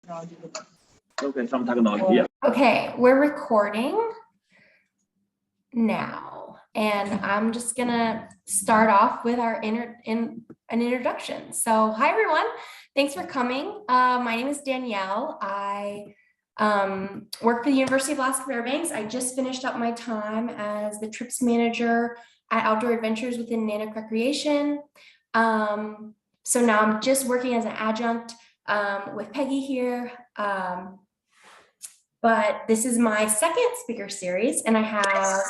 Okay, xong technology. Yeah. Okay, we're recording now, and I'm just gonna start off with our an introduction. So, hi everyone, thanks for coming. My name is Danielle. I work for the University of Alaska Fairbanks. I just finished up my time as the trips manager at Outdoor Adventures within Nanook Recreation. So now I'm just working as an adjunct with Peggy here. But this is my second speaker series, and I have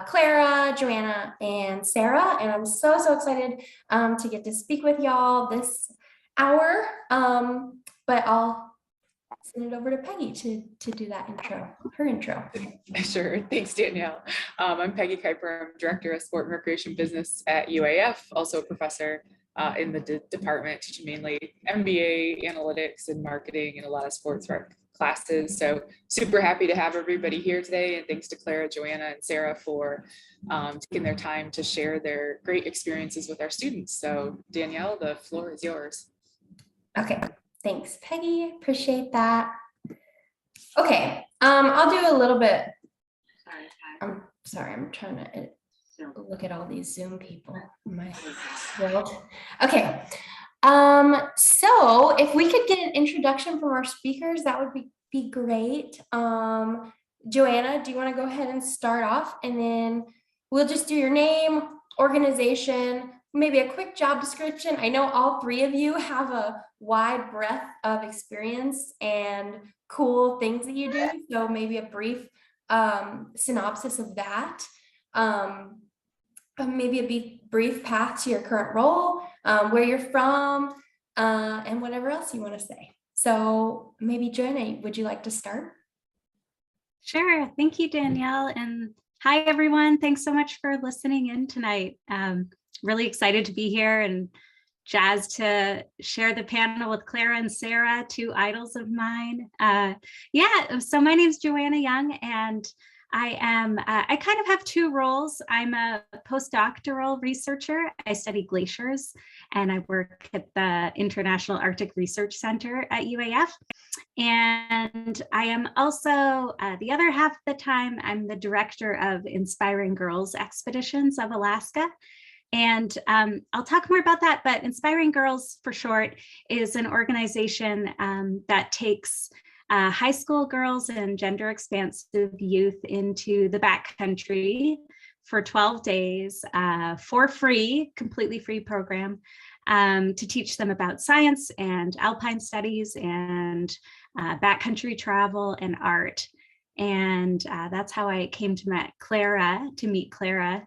Klara, Joanna, and Sarah, and I'm so excited to get to speak with y'all this hour. But I'll send it over to Peggy to do that intro, her intro. Sure, thanks Danielle. I'm Peggy Keper. I'm Director of Sport and Recreation Business at UAF, also a professor in the department, teaching mainly MBA, analytics, and marketing, and a lot of sports rec classes. So super happy to have everybody here today, and thanks to Klara, Joanna, and Sarah for taking their time to share their great experiences with our students. So Danielle, the floor is yours. Okay, thanks Peggy, appreciate that. Okay, I'll do a little bit. I'm sorry, I'm trying to look at all these Zoom people in my world. Okay. So if we could get an introduction from our speakers, that would be great. Joanna, do you want to go ahead and start off, and then we'll just do your name, organization, maybe a quick job description. I know all three of you have a wide breadth of experience and cool things that you do. So maybe a brief synopsis of that. Maybe a brief path to your current role, where you're from, and whatever else you want to say. So maybe Joanna, would you like to start? Sure. Thank you, Danielle. And hi, everyone. Thanks so much for listening in tonight. Really excited to be here and jazzed to share the panel with Klara and Sarah, two idols of mine. So my name's Joanna Young, and I kind of have two roles. I'm a postdoctoral researcher. I study glaciers, and I work at the International Arctic Research Center at UAF. And I am also, the other half of the time, I'm the director of Inspiring Girls Expeditions of Alaska. And I'll talk more about that, but Inspiring Girls, for short, is an organization that takes high school girls and gender expansive youth into the backcountry for 12 days for free, completely free program, to teach them about science and alpine studies and backcountry travel and art. And that's how I came to meet Klara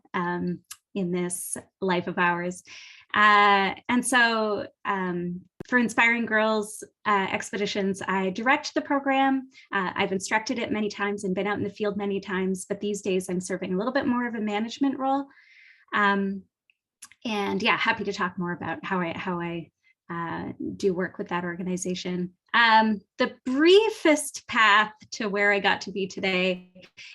in this life of ours. And so for Inspiring Girls Expeditions, I direct the program. I've instructed it many times and been out in the field many times, but these days I'm serving a little bit more of a management role. And yeah, happy to talk more about how I do work with that organization. The briefest path to where I got to be today,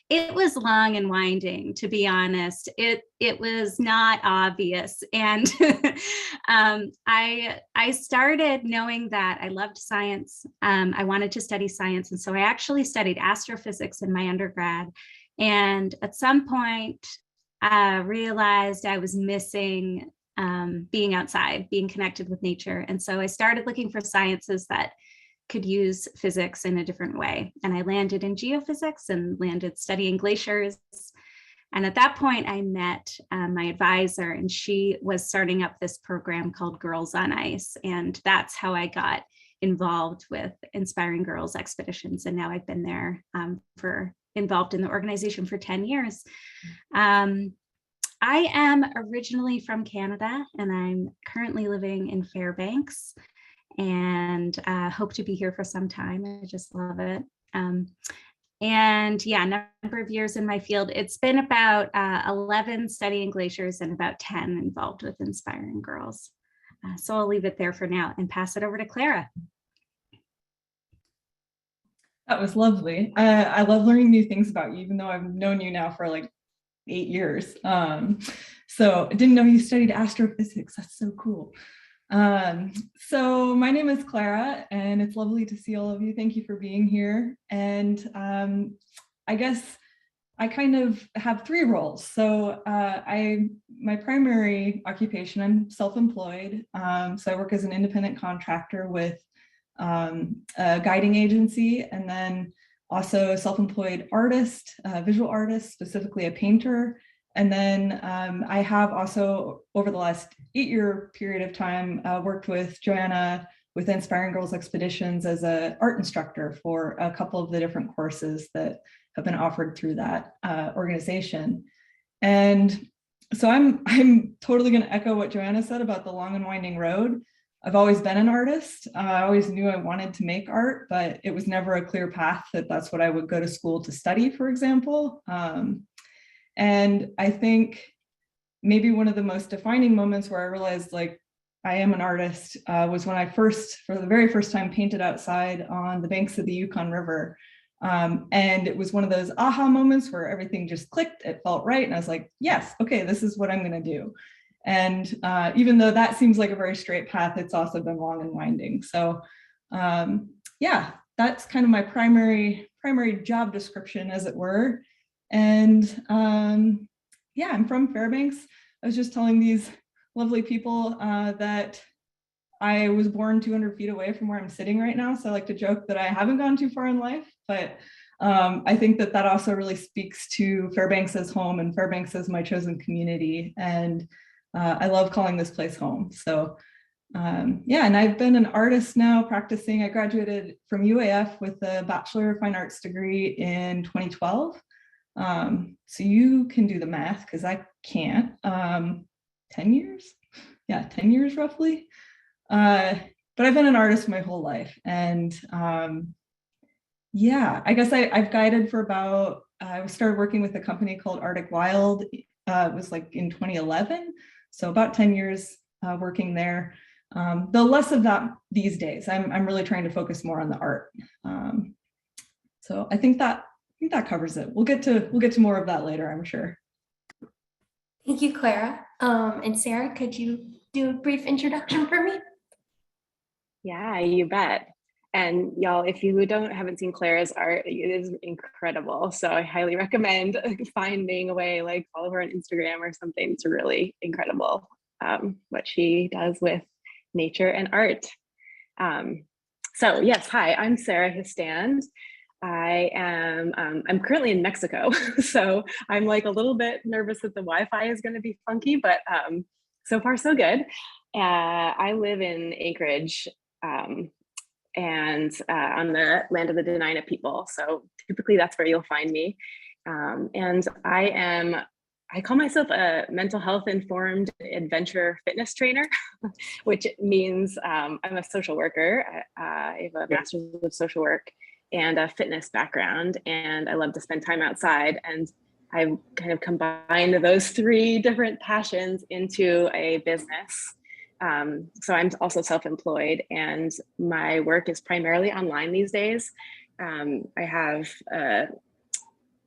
it was long and winding, to be honest. It was not obvious. And I started knowing that I loved science. I wanted to study science. And so I actually studied astrophysics in my undergrad. And at some point, I realized I was missing being outside, being connected with nature. And so I started looking for sciences that could use physics in a different way. And I landed in geophysics and landed studying glaciers. And at that point, I met my advisor, and she was starting up this program called Girls on Ice. And that's how I got involved with Inspiring Girls Expeditions. And now I've been there involved in the organization for 10 years. I am originally from Canada, and I'm currently living in Fairbanks, and hope to be here for some time. I just love it. And yeah, a number of years in my field. It's been about 11 studying glaciers and about 10 involved with Inspiring Girls. So I'll leave it there for now and pass it over to Klara. That was lovely. I love learning new things about you, even though I've known you now for like 8 years. So I didn't know you studied astrophysics. That's so cool. So my name is Klara, and it's lovely to see all of you. Thank you for being here. And I guess I kind of have three roles. So my primary occupation, I'm self-employed. So I work as an independent contractor with a guiding agency, and then also a self-employed artist, visual artist, specifically a painter. And then I have also, over the last 8-year period of time, worked with Joanna with Inspiring Girls Expeditions as an art instructor for a couple of the different courses that have been offered through that organization. And so I'm totally going to echo what Joanna said about the long and winding road. I've always been an artist. I always knew I wanted to make art, but it was never a clear path that that's what I would go to school to study, for example. And I think maybe one of the most defining moments where I realized like I am an artist was when I first, for the very first time, painted outside on the banks of the Yukon River. And it was one of those aha moments where everything just clicked, it felt right. And I was like, yes, okay, this is what I'm gonna do. And even though that seems like a very straight path, it's also been long and winding. So yeah, that's kind of my primary job description, as it were. And yeah, I'm from Fairbanks. I was just telling these lovely people that I was born 200 feet away from where I'm sitting right now. So I like to joke that I haven't gone too far in life, but I think that that also really speaks to Fairbanks as home and Fairbanks as my chosen community. And I love calling this place home. So yeah, and I've been an artist now practicing. I graduated from UAF with a Bachelor of Fine Arts degree in 2012. So you can do the math because I can't. 10 years? Yeah, 10 years roughly. But I've been an artist my whole life. And yeah, I guess I've guided for about, I started working with a company called Arctic Wild. It was like in 2011. So about 10 years working there. Though less of that these days. I'm really trying to focus more on the art. So I think that covers it. We'll get to more of that later, I'm sure. Thank you, Klara. And Sarah, could you do a brief introduction for me? Yeah, you bet. And y'all, if you haven't seen Klara's art, it is incredible. So I highly recommend finding a way, like follow her on Instagram or something. It's really incredible what she does with nature and art. So yes, hi, I'm Sarah Histand. I'm currently in Mexico, so I'm like a little bit nervous that the Wi-Fi is going to be funky, but so far so good. I live in Anchorage, and on the land of the Dena'ina people. So typically that's where you'll find me. And I call myself a mental health informed adventure fitness trainer, which means I'm a social worker. I have a master's of social work and a fitness background, and I love to spend time outside. And I've kind of combined those three different passions into a business. So I'm also self-employed, and my work is primarily online these days. I have a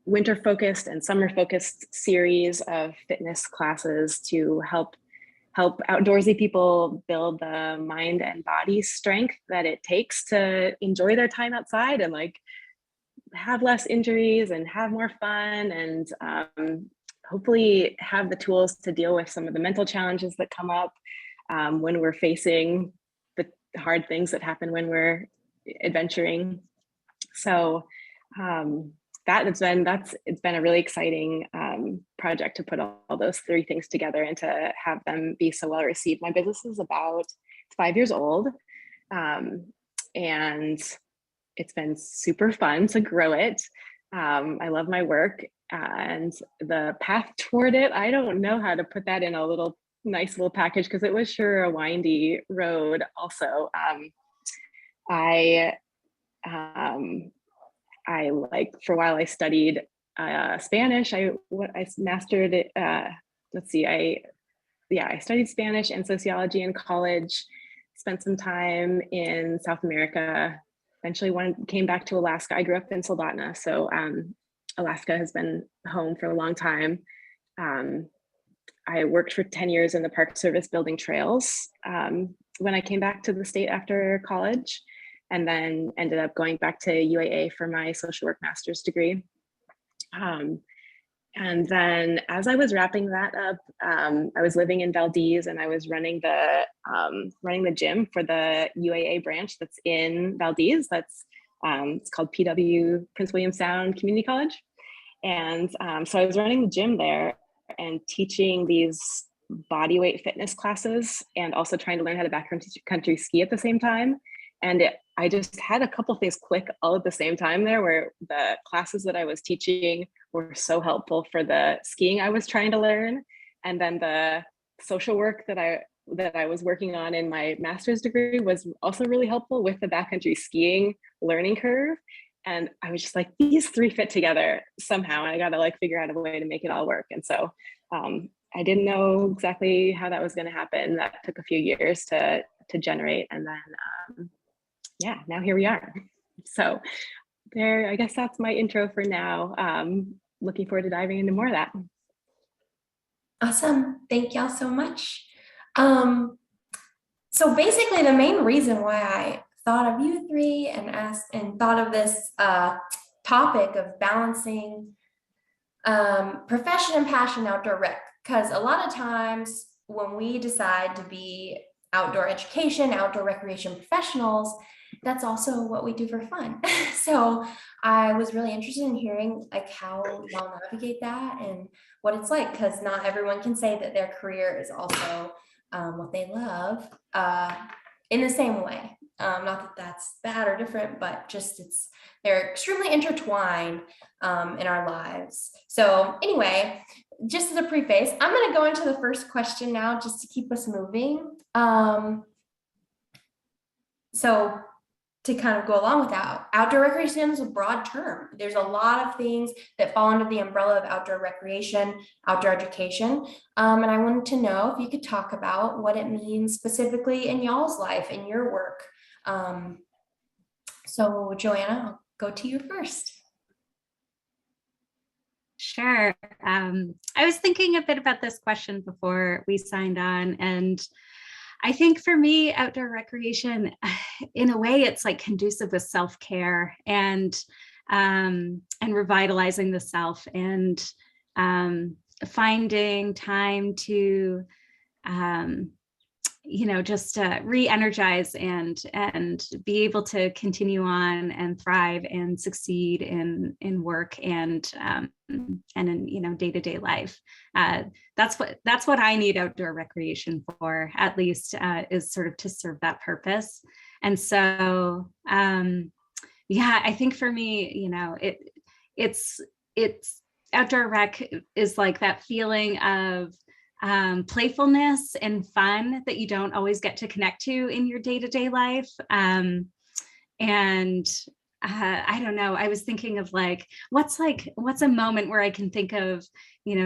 winter-focused and summer-focused series of fitness classes to help outdoorsy people build the mind and body strength that it takes to enjoy their time outside and like have less injuries and have more fun, and hopefully have the tools to deal with some of the mental challenges that come up when we're facing the hard things that happen when we're adventuring. So it's been a really exciting project to put all those three things together and to have them be so well received. My business is about 5 years old, and it's been super fun to grow it. I love my work, and the path toward it, I don't know how to put that in a nice little package because it was sure a windy road also. I like, for a while I studied Spanish. I mastered it. I studied Spanish and sociology in college, spent some time in South America. Eventually came back to Alaska. I grew up in Soldotna, so Alaska has been home for a long time. I worked for 10 years in the Park Service building trails. when I came back to the state after college, and then ended up going back to UAA for my social work master's degree. And then as I was wrapping that up, I was living in Valdez, and I was running the gym for the UAA branch that's in Valdez. That's it's called PW, Prince William Sound Community College. And so I was running the gym there and teaching these bodyweight fitness classes, and also trying to learn how to backcountry ski at the same time. And I just had a couple things click all at the same time there, where the classes that I was teaching were so helpful for the skiing I was trying to learn. And then the social work that I was working on in my master's degree was also really helpful with the backcountry skiing learning curve. And I was just like, these three fit together somehow, and I got to like figure out a way to make it all work. And so I didn't know exactly how that was going to happen. That took a few years to generate. And then yeah, now here we are. So there, I guess that's my intro for now. Looking forward to diving into more of that. Awesome. Thank y'all so much. So basically the main reason why I thought of you three and thought of this topic of balancing profession and passion outdoor rec, because a lot of times when we decide to be outdoor education, outdoor recreation professionals, that's also what we do for fun. So I was really interested in hearing like how y'all navigate that and what it's like, because not everyone can say that their career is also what they love in the same way. Not that that's bad or different, but just they're extremely intertwined in our lives. So anyway, just as a preface, I'm going to go into the first question now just to keep us moving. So to kind of go along with that, outdoor recreation is a broad term. There's a lot of things that fall under the umbrella of outdoor recreation, outdoor education. And I wanted to know if you could talk about what it means specifically in y'all's life, in your work. So Joanna, I'll go to you first. Sure. I was thinking a bit about this question before we signed on, and I think for me, outdoor recreation, in a way, it's like conducive with self-care and revitalizing the self, and finding time to just re-energize and be able to continue on and thrive and succeed in work and in day-to-day life. That's what I need outdoor recreation for, at least, is sort of to serve that purpose. And so I think for me, it's outdoor rec is like that feeling of playfulness and fun that you don't always get to connect to in your day-to-day life. I don't know, I was thinking of what's a moment where I can think of,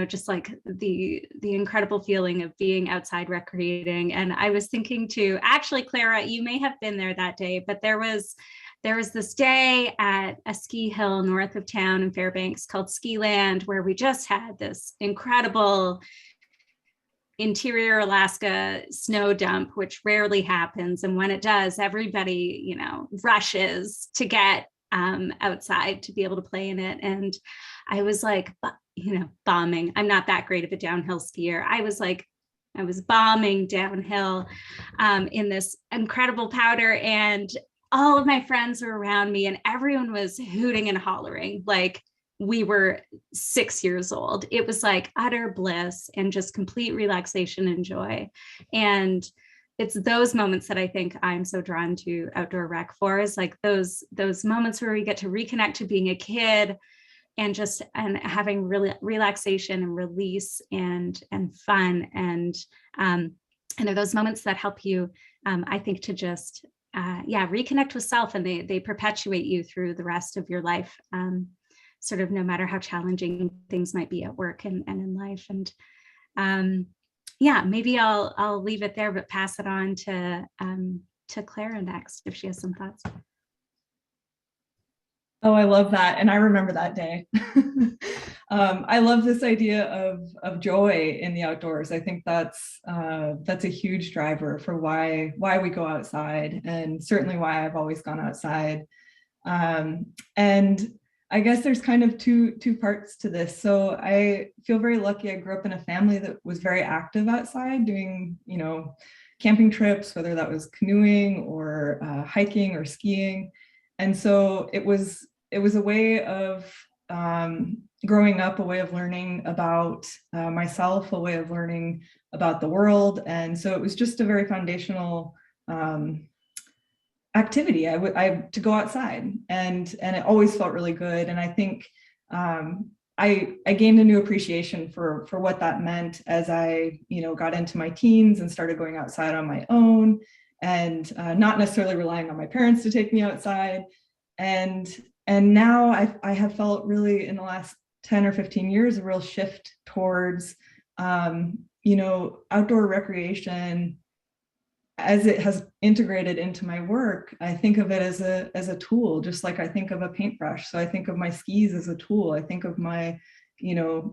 just like the incredible feeling of being outside recreating. And I was thinking to, actually, Klara, you may have been there that day, but there was this day at a ski hill north of town in Fairbanks called Ski Land, where we just had this incredible interior Alaska snow dump, which rarely happens. And when it does, everybody, rushes to get outside to be able to play in it. And I was like, bombing. I'm not that great of a downhill skier. I was bombing downhill in this incredible powder, and all of my friends were around me, and everyone was hooting and hollering like we were 6 years old. It was like utter bliss and just complete relaxation and joy. And it's those moments that I think I'm so drawn to outdoor rec for, is like those moments where we get to reconnect to being a kid and having really relaxation and release and fun. And are those moments that help you, I think, to just reconnect with self, and they perpetuate you through the rest of your life. Sort of no matter how challenging things might be at work and in life. And maybe I'll leave it there, but pass it on to Klara next, if she has some thoughts. Oh, I love that. And I remember that day. I love this idea of joy in the outdoors. I think that's a huge driver for why we go outside, and certainly why I've always gone outside. And I guess there's kind of two parts to this. So I feel very lucky. I grew up in a family that was very active outside, doing, camping trips, whether that was canoeing or hiking or skiing. And so it was a way of growing up, a way of learning about myself, a way of learning about the world. And so it was just a very foundational activity to go outside, and it always felt really good. And I think I gained a new appreciation for what that meant as I got into my teens and started going outside on my own, and not necessarily relying on my parents to take me outside. And now I have felt really in the last 10 or 15 years a real shift towards outdoor recreation. As it has integrated into my work, I think of it as a tool, just like I think of a paintbrush. So I think of my skis as a tool. I think of my,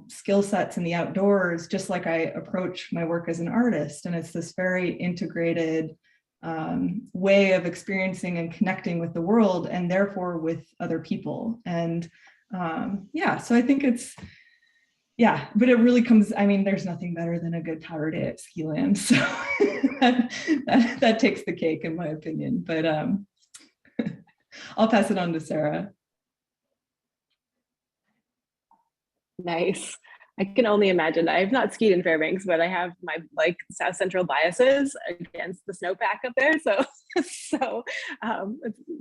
skill sets in the outdoors, just like I approach my work as an artist. And it's this very integrated way of experiencing and connecting with the world, and therefore with other people. And so I think but it really comes, there's nothing better than a good power day at ski land. So that takes the cake in my opinion, but I'll pass it on to Sarah. Nice. I can only imagine. I've not skied in Fairbanks, but I have my South Central biases against the snowpack up there. So it's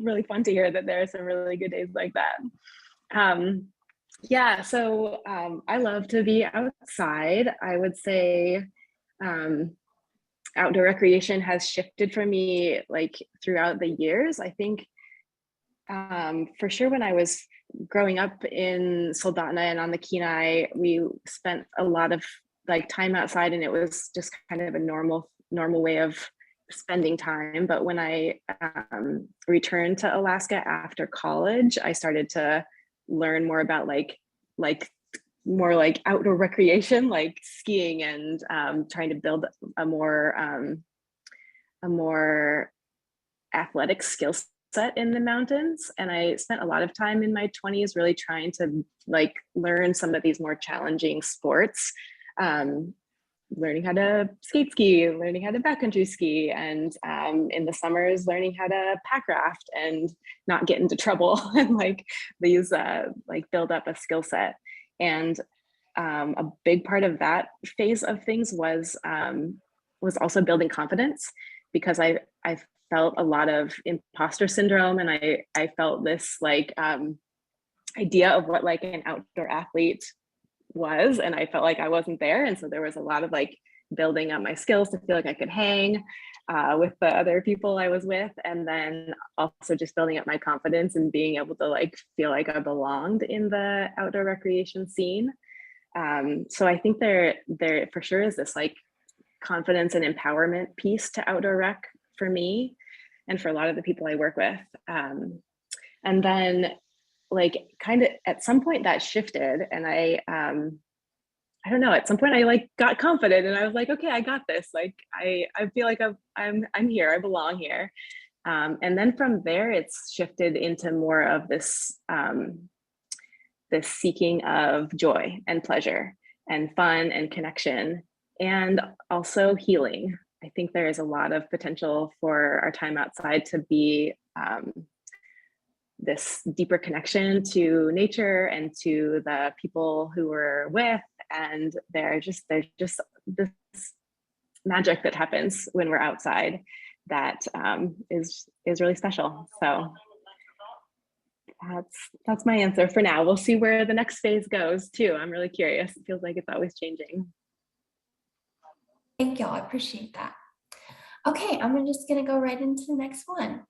really fun to hear that there are some really good days like that. So I love to be outside. I would say outdoor recreation has shifted for me throughout the years. I think for sure when I was growing up in Soldotna and on the Kenai, we spent a lot of time outside, and it was just kind of a normal way of spending time. But when I returned to Alaska after college, I started to learn more about more outdoor recreation, like skiing, and trying to build a more athletic skill set in the mountains. And I spent a lot of time in my 20s really trying to learn some of these more challenging sports, learning how to skate ski, learning how to backcountry ski, and in the summers learning how to pack raft and not get into trouble and these build up a skill set. And a big part of that phase of things was also building confidence, because I felt a lot of imposter syndrome, and I felt this idea of what an outdoor athlete was, and I felt like I wasn't there. And so there was a lot of building up my skills to feel like I could hang with the other people I was with, and then also just building up my confidence and being able to feel like I belonged in the outdoor recreation scene. So I think there for sure is this confidence and empowerment piece to outdoor rec for me and for a lot of the people I work with. And then kind of at some point that shifted, and I don't know, at some point I got confident, and I was like, okay, I got this. I feel like I'm here, I belong here. And then from there, it's shifted into more of this seeking of joy and pleasure and fun and connection, and also healing. I think there is a lot of potential for our time outside to be this deeper connection to nature and to the people who we're with. And there's just this magic that happens when we're outside that is really special. So that's my answer for now. We'll see where the next phase goes too. I'm really curious. It feels like it's always changing. Thank y'all. I appreciate that. Okay, I'm just going to go right into the next one.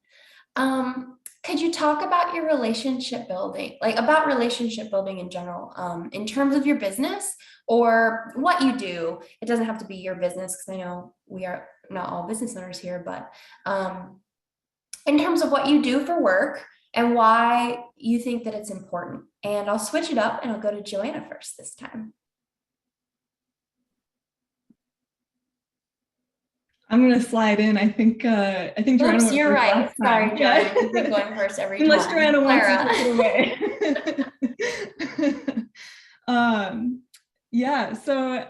Could you talk about your relationship building, about relationship building in general, in terms of your business or what you do? It doesn't have to be your business, because I know we are not all business owners here, but in terms of what you do for work, and why you think that it's important. And I'll switch it up and I'll go to Joanna first this time. I'm gonna slide in. I think Joanna Oops, went you're first right. last Sorry, time. Joanna. You've been going first every Unless time. Joanna wants Klara. to take it away. Yeah, so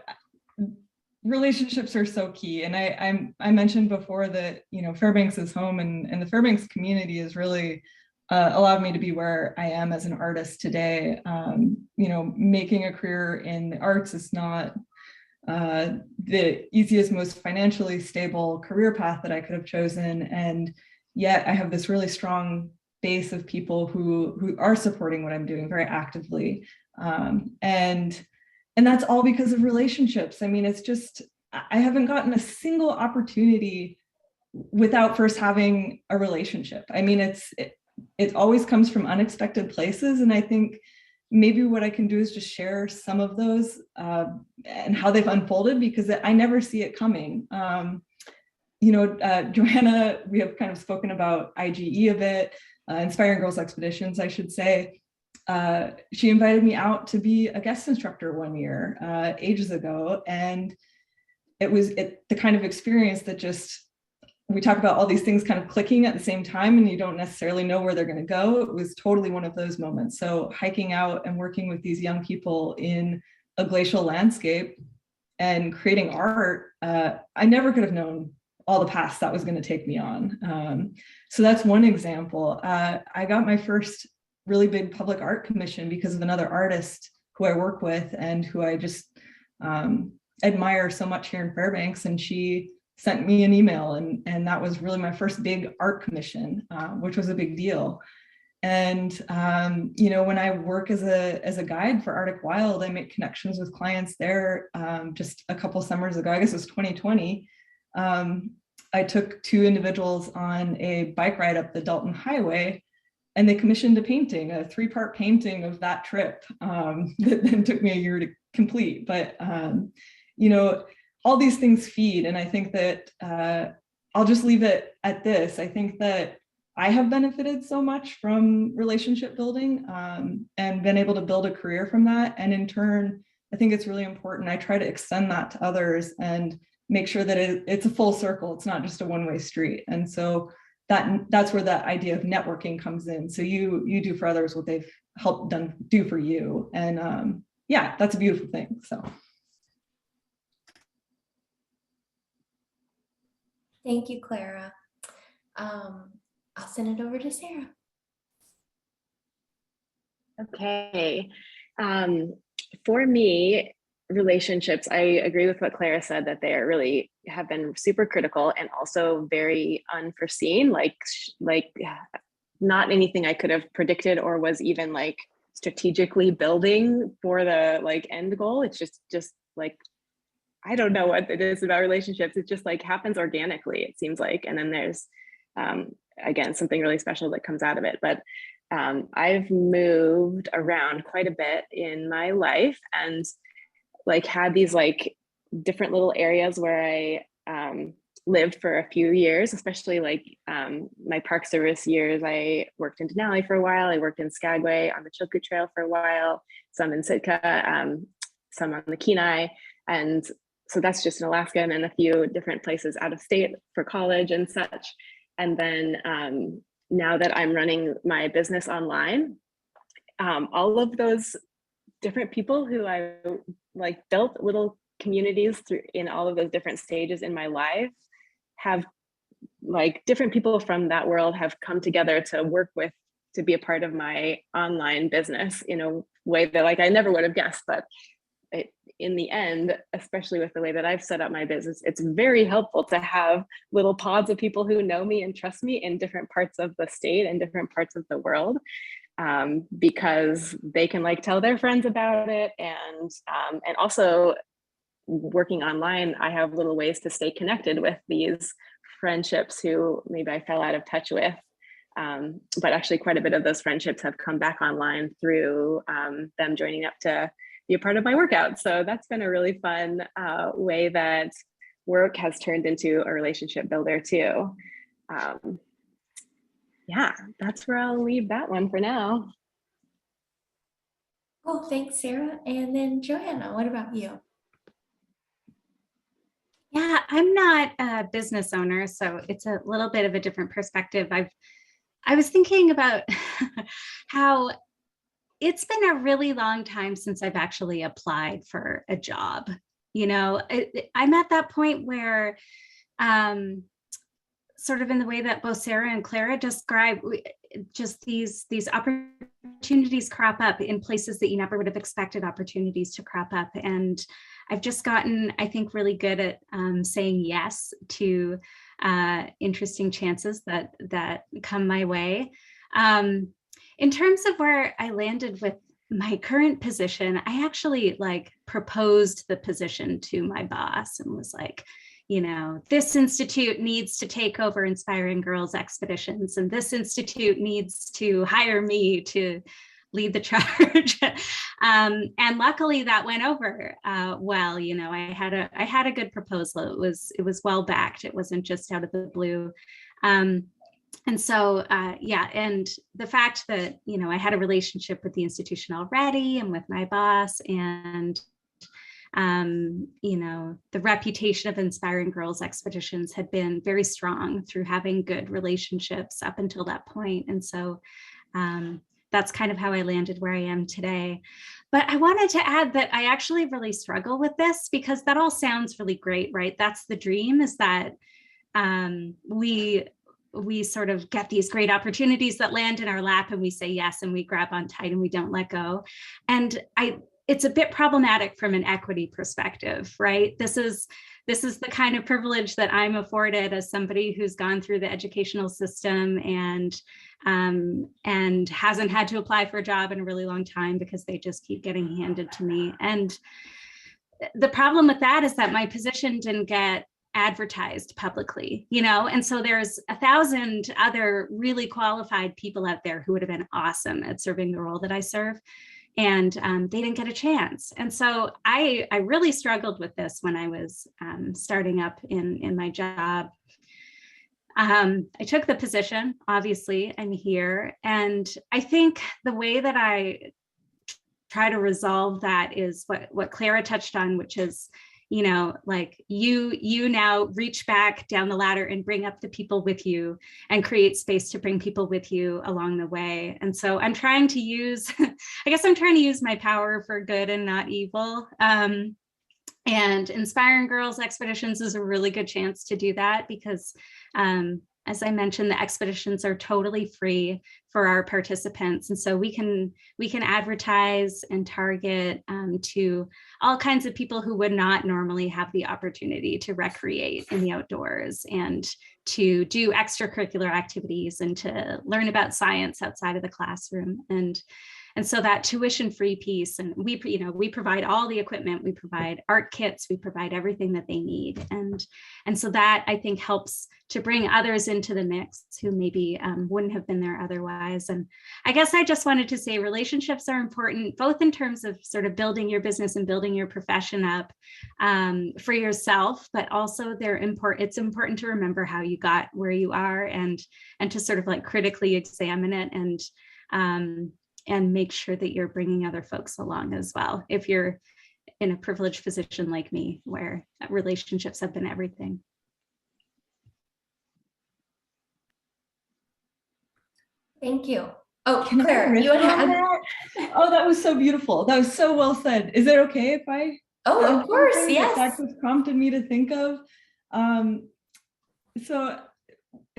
relationships are so key. And I mentioned before that, you know, Fairbanks is home, and the Fairbanks community is really allowed me to be where I am as an artist today. You know, making a career in the arts is not the easiest, most financially stable career path that I could have chosen. And yet I have this really strong base of people who are supporting what I'm doing very actively. And that's all because of relationships. I mean, it's just, I haven't gotten a single opportunity without first having a relationship. I mean, it always comes from unexpected places. And I think maybe what I can do is just share some of those and how they've unfolded, because I never see it coming. You know, Joanna, we have kind of spoken about IGE a bit, Inspiring Girls Expeditions, I should say. She invited me out to be a guest instructor one year, ages ago. And it was the kind of experience that just, we talk about all these things kind of clicking at the same time and you don't necessarily know where they're going to go. It was totally one of those moments. So hiking out and working with these young people in a glacial landscape and creating art, I never could have known all the paths that was going to take me on. So that's one example. I got my first really big public art commission because of another artist who I work with and who I just admire so much here in Fairbanks. And she sent me an email, and that was really my first big art commission, which was a big deal. And you know, when I work as a guide for Arctic Wild, I make connections with clients there. Just a couple summers ago, I guess it was 2020, I took two individuals on a bike ride up the Dalton Highway, and they commissioned a painting, a 3-part painting of that trip that then took me a year to complete. But you know, all these things feed. And I think that I'll just leave it at this. I think that I have benefited so much from relationship building and been able to build a career from that. And in turn, I think it's really important. I try to extend that to others and make sure that it's a full circle. It's not just a one-way street. And so that's where that idea of networking comes in. So you do for others what they've helped do for you. And yeah, that's a beautiful thing. So. Thank you, Klara. I'll send it over to Sarah. Okay. For me, relationships, I agree with what Klara said, that they really have been super critical and also very unforeseen, like not anything I could have predicted or was even like strategically building for the like end goal. It's just like, I don't know what it is about relationships. It just like happens organically, it seems like. And then there's, again, something really special that comes out of it. But I've moved around quite a bit in my life and like had these like different little areas where I lived for a few years, especially like my Park Service years. I worked in Denali for a while. I worked in Skagway on the Chilkoot Trail for a while, some in Sitka, some on the Kenai. And so that's just in Alaska, and then a few different places out of state for college and such. And then now that I'm running my business online, all of those different people who I like built little communities through in all of those different stages in my life have like different people from that world have come together to work with, to be a part of my online business in a way that like I never would have guessed. But in the end, especially with the way that I've set up my business, it's very helpful to have little pods of people who know me and trust me in different parts of the state and different parts of the world, because they can like tell their friends about it. And also working online, I have little ways to stay connected with these friendships who maybe I fell out of touch with. But actually quite a bit of those friendships have come back online through them joining up to be a part of my workout. So that's been a really fun way that work has turned into a relationship builder too. yeah, that's where I'll leave that one for now. Cool, thanks, Sarah. And then Joanna, what about you? Yeah, I'm not a business owner, so it's a little bit of a different perspective. I was thinking about how it's been a really long time since I've actually applied for a job. You know, I'm at that point where sort of in the way that both Sarah and Klara described, just these opportunities crop up in places that you never would have expected opportunities to crop up. And I've just gotten, I think, really good at saying yes to interesting chances that come my way. In terms of where I landed with my current position, I actually like proposed the position to my boss and was like, you know, this institute needs to take over Inspiring Girls Expeditions, and this institute needs to hire me to lead the charge. And luckily that went over well. You know, I had a good proposal. It was well backed. It wasn't just out of the blue. And so, yeah, and the fact that, you know, I had a relationship with the institution already and with my boss, and you know, the reputation of Inspiring Girls Expeditions had been very strong through having good relationships up until that point. And so that's kind of how I landed where I am today. But I wanted to add that I actually really struggle with this, because that all sounds really great, right? That's the dream, is that we sort of get these great opportunities that land in our lap and we say yes, and we grab on tight and we don't let go. And it's a bit problematic from an equity perspective, right? This is the kind of privilege that I'm afforded as somebody who's gone through the educational system and hasn't had to apply for a job in a really long time because they just keep getting handed to me. And the problem with that is that my position didn't get advertised publicly, you know, and so there's 1,000 other really qualified people out there who would have been awesome at serving the role that I serve. And they didn't get a chance. And so I really struggled with this when I was starting up in my job. I took the position, obviously, I'm here. And I think the way that I try to resolve that is what Klara touched on, which is, you know, like you now reach back down the ladder and bring up the people with you and create space to bring people with you along the way. And so I'm trying to use, I guess I'm trying to use my power for good and not evil. And Inspiring Girls Expeditions is a really good chance to do that, because as I mentioned, the expeditions are totally free for our participants. And so we can advertise and target to all kinds of people who would not normally have the opportunity to recreate in the outdoors and to do extracurricular activities and to learn about science outside of the classroom. And so that tuition-free piece, and we provide all the equipment, we provide art kits, we provide everything that they need. And so that, I think, helps to bring others into the mix who maybe wouldn't have been there otherwise. And I guess I just wanted to say relationships are important, both in terms of sort of building your business and building your profession up for yourself, but also it's important to remember how you got where you are, and to sort of like critically examine it and make sure that you're bringing other folks along as well, if you're in a privileged position like me, where relationships have been everything. Thank you. Oh, Can Klara, I you want to add that? Oh, that was so beautiful. That was so well said. Is it okay if I? Oh, of course, yes. That just prompted me to think of. So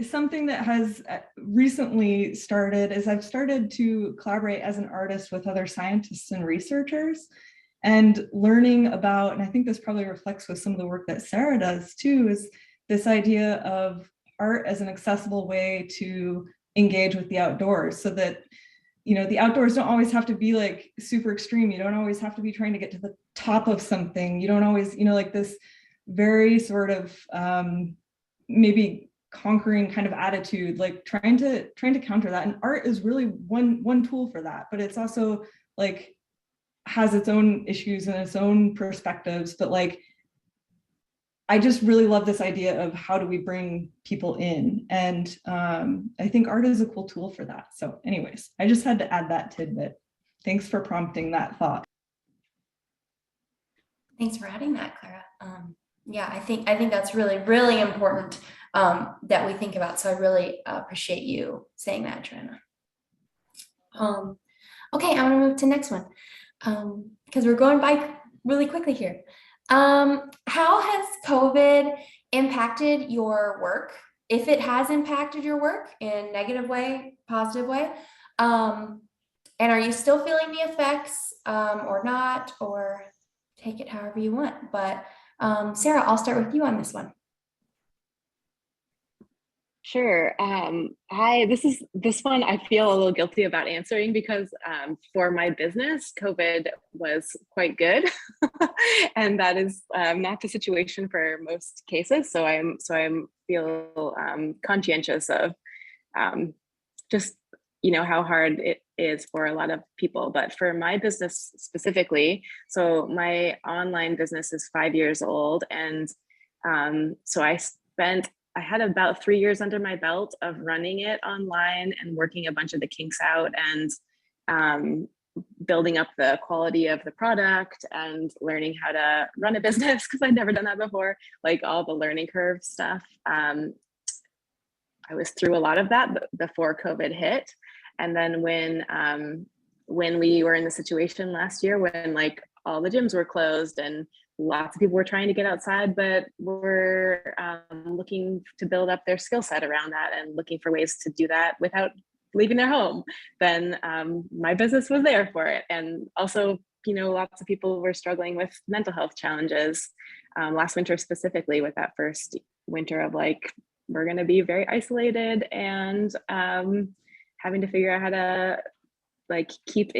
something that has recently started is I've started to collaborate as an artist with other scientists and researchers, and learning about, and I think this probably reflects with some of the work that Sarah does too, is this idea of art as an accessible way to engage with the outdoors, so that, you know, the outdoors don't always have to be like super extreme. You don't always have to be trying to get to the top of something. You don't always, you know, like this very sort of maybe conquering kind of attitude, like trying to counter that. And art is really one tool for that, but it's also like has its own issues and its own perspectives. But like, I just really love this idea of how do we bring people in, and I think art is a cool tool for that. So anyways, I just had to add that tidbit. Thanks for prompting that thought. Thanks for adding that, Klara. Yeah, I think that's really, really important that we think about. So I really appreciate you saying that, Joanna. Okay, I'm gonna move to the next one because we're going by really quickly here. How has COVID impacted your work? If it has impacted your work in negative way, positive way, and are you still feeling the effects or not, or take it however you want. But Sarah, I'll start with you on this one. Sure. This one I feel a little guilty about answering because for my business, COVID was quite good, and that is not the situation for most cases. So I feel conscientious of just how hard it is for a lot of people. But for my business specifically, so my online business is 5 years old, and so I had about 3 years under my belt of running it online and working a bunch of the kinks out and building up the quality of the product and learning how to run a business because I'd never done that before, like all the learning curve stuff. I was through a lot of that before COVID hit. And then when we were in the situation last year when like all the gyms were closed and lots of people were trying to get outside, but were looking to build up their skill set around that and looking for ways to do that without leaving their home, then my business was there for it. And also, lots of people were struggling with mental health challenges last winter, specifically with that first winter of like, we're going to be very isolated and having to figure out how to like keep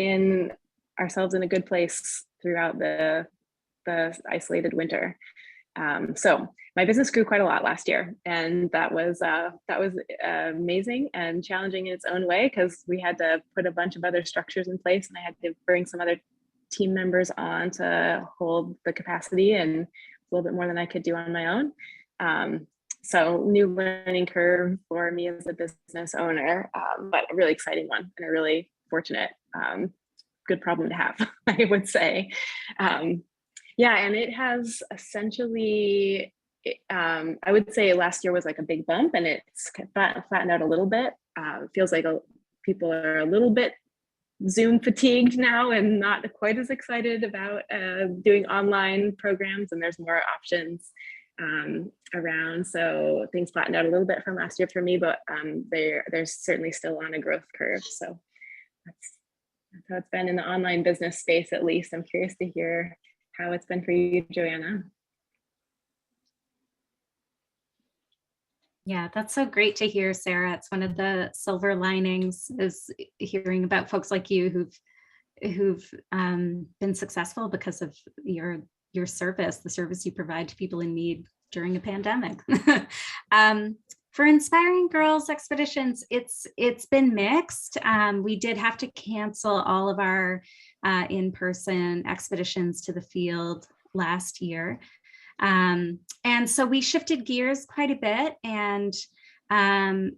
ourselves in a good place throughout the isolated winter. So my business grew quite a lot last year, and that was amazing and challenging in its own way because we had to put a bunch of other structures in place, and I had to bring some other team members on to hold the capacity and a little bit more than I could do on my own. So new learning curve for me as a business owner, but a really exciting one and a really fortunate, good problem to have, I would say. Yeah, and it has essentially, I would say last year was like a big bump, and it's flattened out a little bit. It feels like people are a little bit Zoom fatigued now and not quite as excited about doing online programs, and there's more options around. So things flattened out a little bit from last year for me, but they're certainly still on a growth curve. So that's how it's been in the online business space, at least. I'm curious to hear how it's been for you, Joanna. Yeah, that's so great to hear, Sarah. It's one of the silver linings is hearing about folks like you who've been successful because of your service, the service you provide to people in need during a pandemic. For Inspiring Girls Expeditions, it's been mixed. We did have to cancel all of our in-person expeditions to the field last year. And so we shifted gears quite a bit and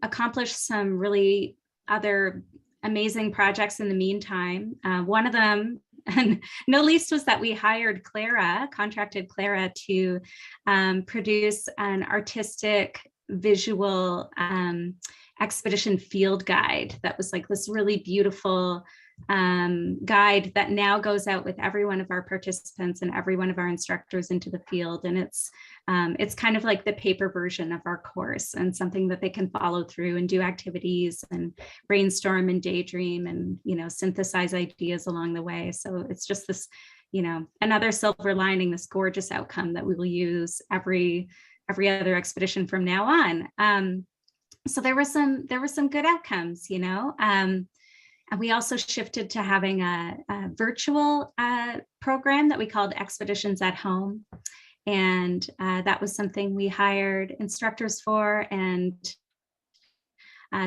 accomplished some really other amazing projects in the meantime. One of them, and no least, was that we hired contracted Klara to produce an artistic visual expedition field guide that was like this really beautiful guide that now goes out with every one of our participants and every one of our instructors into the field. And it's kind of like the paper version of our course and something that they can follow through and do activities and brainstorm and daydream and, synthesize ideas along the way. So it's just this, another silver lining, this gorgeous outcome that we will use every other expedition from now on. So there were some good outcomes, and we also shifted to having a virtual program that we called Expeditions at Home. And that was something we hired instructors for and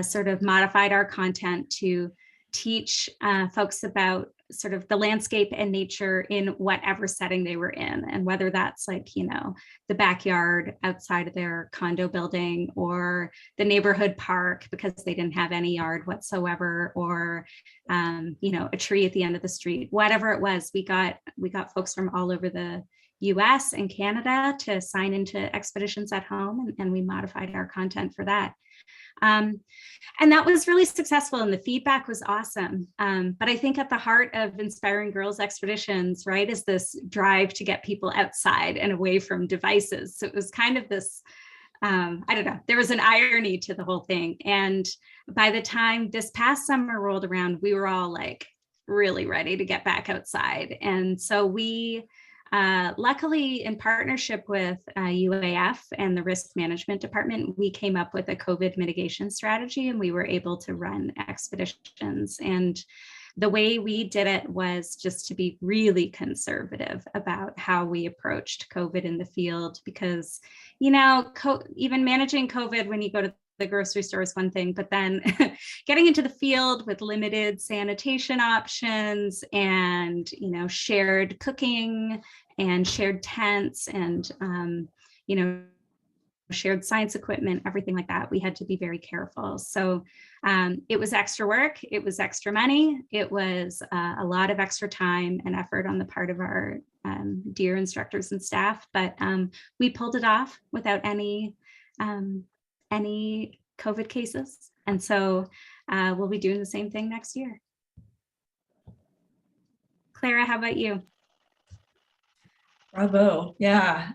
sort of modified our content to teach folks about sort of the landscape and nature in whatever setting they were in. And whether that's like, you know, the backyard outside of their condo building or the neighborhood park because they didn't have any yard whatsoever, or, you know, a tree at the end of the street, whatever it was, we got folks from all over the US and Canada to sign into expeditions at home, and we modified our content for that. And that was really successful and the feedback was awesome. But I think at the heart of Inspiring Girls Expeditions, right, is this drive to get people outside and away from devices. So it was kind of this, I don't know, there was an irony to the whole thing. And by the time this past summer rolled around, we were all like really ready to get back outside. And so we, luckily, in partnership with UAF and the risk management department, we came up with a COVID mitigation strategy, and we were able to run expeditions. And the way we did it was just to be really conservative about how we approached COVID in the field, because, you know, even managing COVID when you go to the grocery store is one thing, but then getting into the field with limited sanitation options and, you know, shared cooking and shared tents and, you know, shared science equipment, everything like that, we had to be very careful. So it was extra work, it was extra money, it was a lot of extra time and effort on the part of our dear instructors and staff, but we pulled it off without any COVID cases. And so we'll be doing the same thing next year. Klara, how about you? Bravo. Yeah.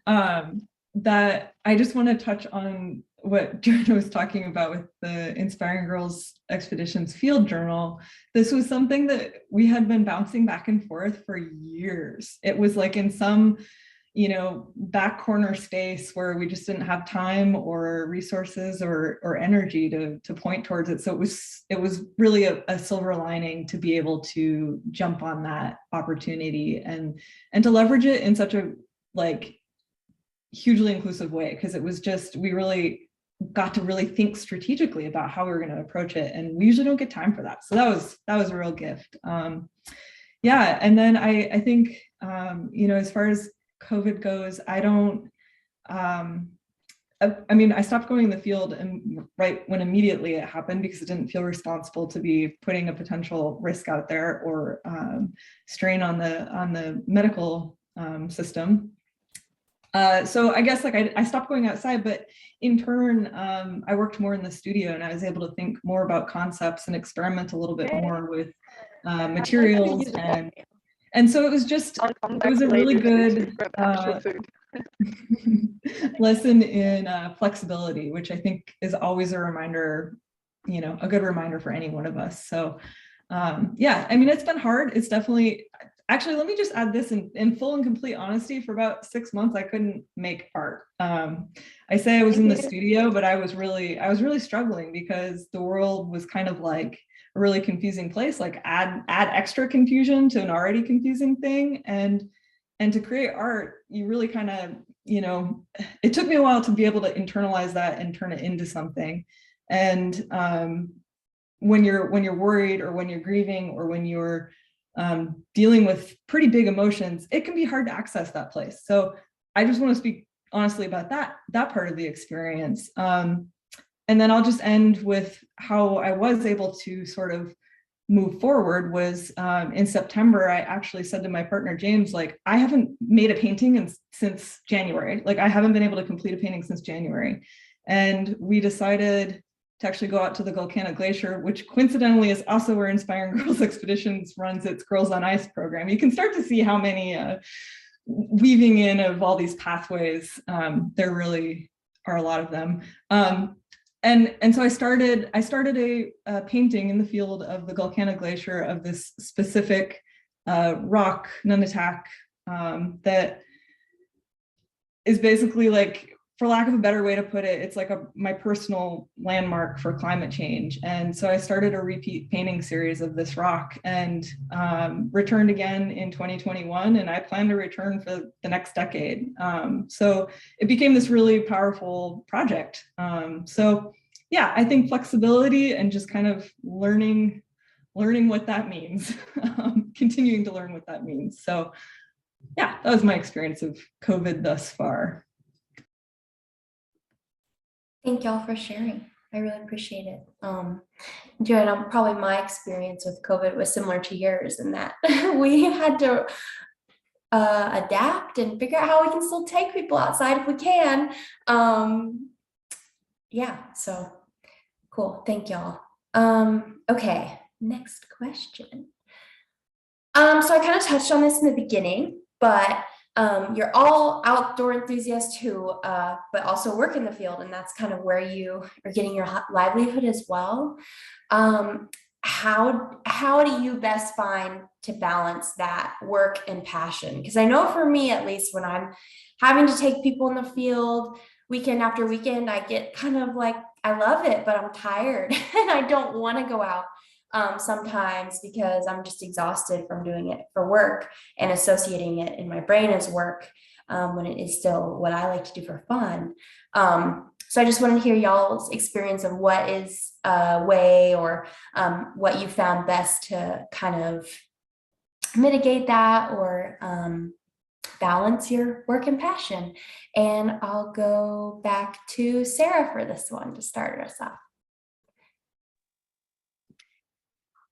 That I just want to touch on what Joanna was talking about with the Inspiring Girls Expeditions Field Journal. This was something that we had been bouncing back and forth for years. It was like in some, you know, back corner space where we just didn't have time or resources or energy to point towards it. So it was really a silver lining to be able to jump on that opportunity and to leverage it in such a like hugely inclusive way, because it was just, we really got to really think strategically about how we were going to approach it, and we usually don't get time for that. So that was a real gift. Yeah, and then I think you know, as far as COVID goes, I don't, I mean, I stopped going in the field and right when immediately it happened, because it didn't feel responsible to be putting a potential risk out there or strain on the medical system. So I guess like I stopped going outside, but in turn, I worked more in the studio, and I was able to think more about concepts and experiment a little bit more with materials, and so it was just, it was a really good lesson in flexibility, which I think is always a reminder, you know, a good reminder for any one of us. So yeah, I mean, it's been hard. It's definitely, actually, let me just add this in full and complete honesty, for about 6 months, I couldn't make art. I say I was in the studio, but I was really struggling, because the world was kind of like a really confusing place, like add extra confusion to an already confusing thing. And to create art, you really kind of, you know, it took me a while to be able to internalize that and turn it into something. And when you're worried, or when you're grieving, or when you're dealing with pretty big emotions, it can be hard to access that place. So I just want to speak honestly about that part of the experience. And then I'll just end with how I was able to sort of move forward was in September, I actually said to my partner, James, like, I haven't made a painting since January. Like, I haven't been able to complete a painting since January. And we decided to actually go out to the Glacier, which coincidentally is also where Inspiring Girls Expeditions runs its Girls on Ice program. You can start to see how many weaving in of all these pathways. There really are a lot of them. And so I started a painting in the field of the Glacier of this specific rock nunatak that is basically, like, for lack of a better way to put it, it's like my personal landmark for climate change. And so I started a repeat painting series of this rock, and returned again in 2021, and I plan to return for the next decade. So it became this really powerful project. So yeah, I think flexibility and just kind of learning learning what that means, continuing to learn what that means. So yeah, that was my experience of COVID thus far. Thank y'all for sharing. I really appreciate it. Joanna, probably my experience with COVID was similar to yours in that we had to adapt and figure out how we can still take people outside if we can. Yeah, so cool. Thank y'all. Okay, next question. So I kind of touched on this in the beginning, but you're all outdoor enthusiasts who but also work in the field, and that's kind of where you are getting your livelihood as well. How do you best find to balance that work and passion? Because I know for me, at least, when I'm having to take people in the field weekend after weekend, I get kind of like, I love it, but I'm tired and I don't want to go out sometimes because I'm just exhausted from doing it for work and associating it in my brain as work when it is still what I like to do for fun. So I just wanted to hear y'all's experience of what is a way or what you found best to kind of mitigate that or balance your work and passion. And I'll go back to Sarah for this one to start us off.